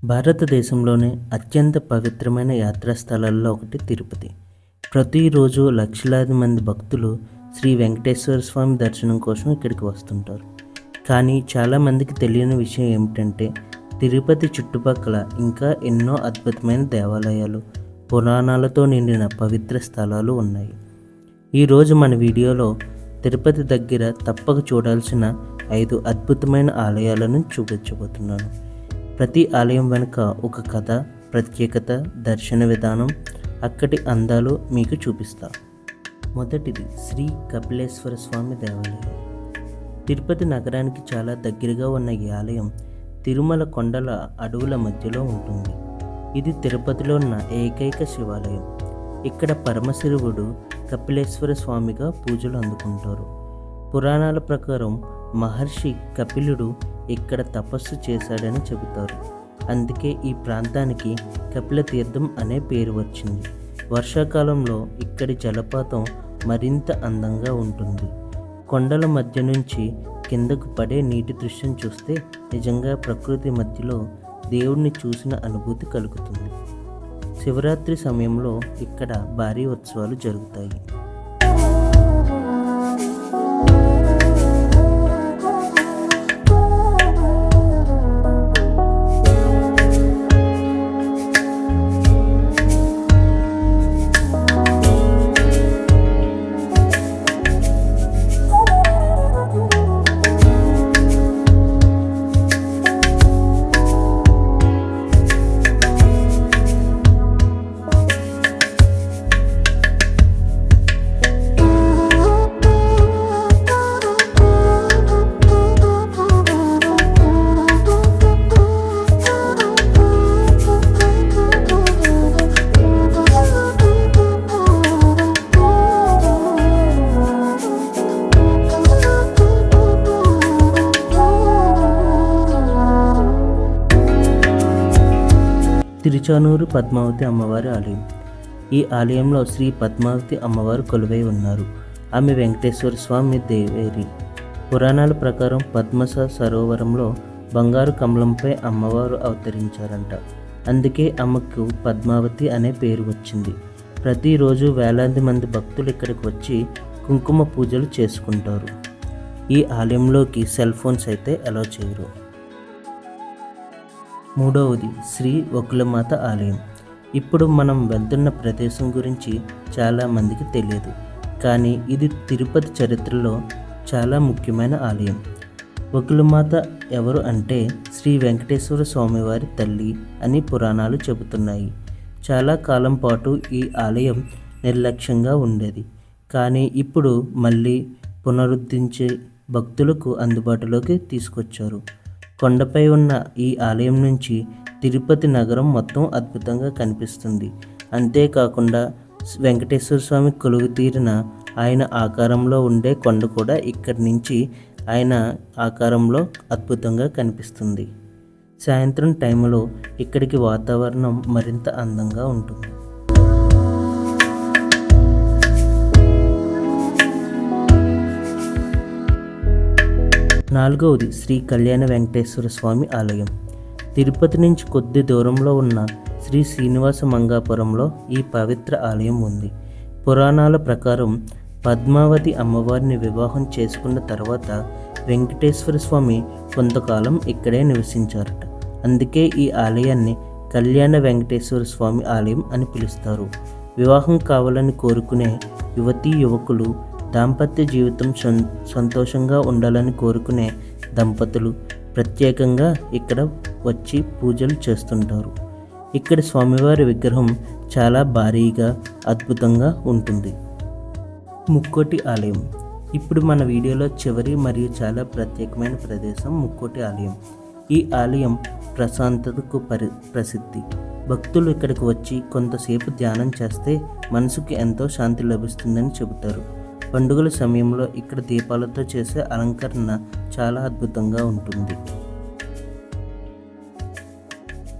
భారతదేశంలోనే అత్యంత పవిత్రమైన యాత్రా స్థలాల్లో ఒకటి తిరుపతి. ప్రతిరోజు లక్షలాది మంది భక్తులు శ్రీ వెంకటేశ్వర స్వామి దర్శనం కోసం ఇక్కడికి వస్తుంటారు. కానీ చాలామందికి తెలియని విషయం ఏమిటంటే, తిరుపతి చుట్టుపక్కల ఇంకా ఎన్నో అద్భుతమైన దేవాలయాలు, పురాణాలతో నిండిన పవిత్ర స్థలాలు ఉన్నాయి. ఈరోజు మన వీడియోలో తిరుపతి దగ్గర తప్పక చూడాల్సిన 5 అద్భుతమైన ఆలయాలను చూపించబోతున్నాను. ప్రతి ఆలయం వెనుక ఒక కథ, ప్రత్యేకత, దర్శన విధానం, అక్కడి అందాలు మీకు చూపిస్తా. మొదటిది శ్రీ కపిలేశ్వర స్వామి దేవాలయం. తిరుపతి నగరానికి చాలా దగ్గరగా ఉన్న ఈ ఆలయం తిరుమల కొండల అడవుల మధ్యలో ఉంటుంది. ఇది తిరుపతిలో ఉన్న ఏకైక శివాలయం. ఇక్కడ పరమశివుడు కపిలేశ్వర స్వామిగా పూజలు అందుకుంటారు. పురాణాల ప్రకారం మహర్షి కపిలుడు ఇక్కడ తపస్సు చేశాడని చెబుతారు. అందుకే ఈ ప్రాంతానికి కపిల తీర్థం అనే పేరు వచ్చింది. వర్షాకాలంలో ఇక్కడి జలపాతం మరింత అందంగా ఉంటుంది. కొండల మధ్య నుంచి కిందకు పడే నీటి దృశ్యం చూస్తే నిజంగా ప్రకృతి మధ్యలో దేవుణ్ణి చూసిన అనుభూతి కలుగుతుంది. శివరాత్రి సమయంలో ఇక్కడ భారీ ఉత్సవాలు జరుగుతాయి. తిరుచానూరు పద్మావతి అమ్మవారి ఆలయం. ఈ ఆలయంలో శ్రీ పద్మావతి అమ్మవారు కొలువై ఉన్నారు. ఆమె వెంకటేశ్వర స్వామి దేవేరి. పురాణాల ప్రకారం పద్మస సరోవరంలో బంగారు కమలంపై అమ్మవారు అవతరించారంట. అందుకే ఆమెకు పద్మావతి అనే పేరు వచ్చింది. ప్రతిరోజు వేలాది మంది భక్తులు ఇక్కడికి వచ్చి కుంకుమ పూజలు చేసుకుంటారు. ఈ ఆలయంలోకి సెల్ ఫోన్స్ అయితే అలౌ చేయరు. మూడవది శ్రీ వకులమాత ఆలయం. ఇప్పుడు మనం వెళ్తున్న ప్రదేశం గురించి చాలామందికి తెలియదు, కానీ ఇది తిరుపతి చరిత్రలో చాలా ముఖ్యమైన ఆలయం. వకులమాత ఎవరు అంటే శ్రీ వెంకటేశ్వర స్వామివారి తల్లి అని పురాణాలు చెబుతున్నాయి. చాలా కాలం పాటు ఈ ఆలయం నిర్లక్ష్యంగా ఉండేది, కానీ ఇప్పుడు మళ్ళీ పునరుద్ధరించి భక్తులకు అందుబాటులోకి తీసుకొచ్చారు. కొండపై ఉన్న ఈ ఆలయం నుంచి తిరుపతి నగరం మొత్తం అద్భుతంగా కనిపిస్తుంది. అంతేకాకుండా వెంకటేశ్వర స్వామి కొలువు తీరిన ఆయన ఆకారంలో ఉండే కొండ కూడా ఇక్కడి నుంచి ఆయన ఆకారంలో అద్భుతంగా కనిపిస్తుంది. సాయంత్రం టైంలో ఇక్కడికి వాతావరణం మరింత అందంగా ఉంటుంది. నాలుగవది శ్రీ కళ్యాణ వెంకటేశ్వర స్వామి ఆలయం. తిరుపతి నుంచి కొద్ది దూరంలో ఉన్న శ్రీ శ్రీనివాస మంగాపురంలో ఈ పవిత్ర ఆలయం ఉంది. పురాణాల ప్రకారం పద్మావతి అమ్మవారిని వివాహం చేసుకున్న తర్వాత వెంకటేశ్వర స్వామి కొంతకాలం ఇక్కడే నివసించారట. అందుకే ఈ ఆలయాన్ని కళ్యాణ వెంకటేశ్వర స్వామి ఆలయం అని పిలుస్తారు. వివాహం కావాలని కోరుకునే యువతీ యువకులు, దాంపత్య జీవితం సంతోషంగా ఉండాలని కోరుకునే దంపతులు ప్రత్యేకంగా ఇక్కడ వచ్చి పూజలు చేస్తుంటారు. ఇక్కడ స్వామివారి విగ్రహం చాలా భారీగా, అద్భుతంగా ఉంటుంది. ముక్కోటి ఆలయం. ఇప్పుడు మన వీడియోలో చివరి మరియు చాలా ప్రత్యేకమైన ప్రదేశం ముక్కోటి ఆలయం. ఈ ఆలయం ప్రశాంతతకు ప్రసిద్ధి. భక్తులు ఇక్కడికి వచ్చి కొంతసేపు ధ్యానం చేస్తే మనసుకి ఎంతో శాంతి లభిస్తుందని చెబుతారు. పండుగల సమయంలో ఇక్కడ దీపాలతో చేసే అలంకరణ చాలా అద్భుతంగా ఉంటుంది.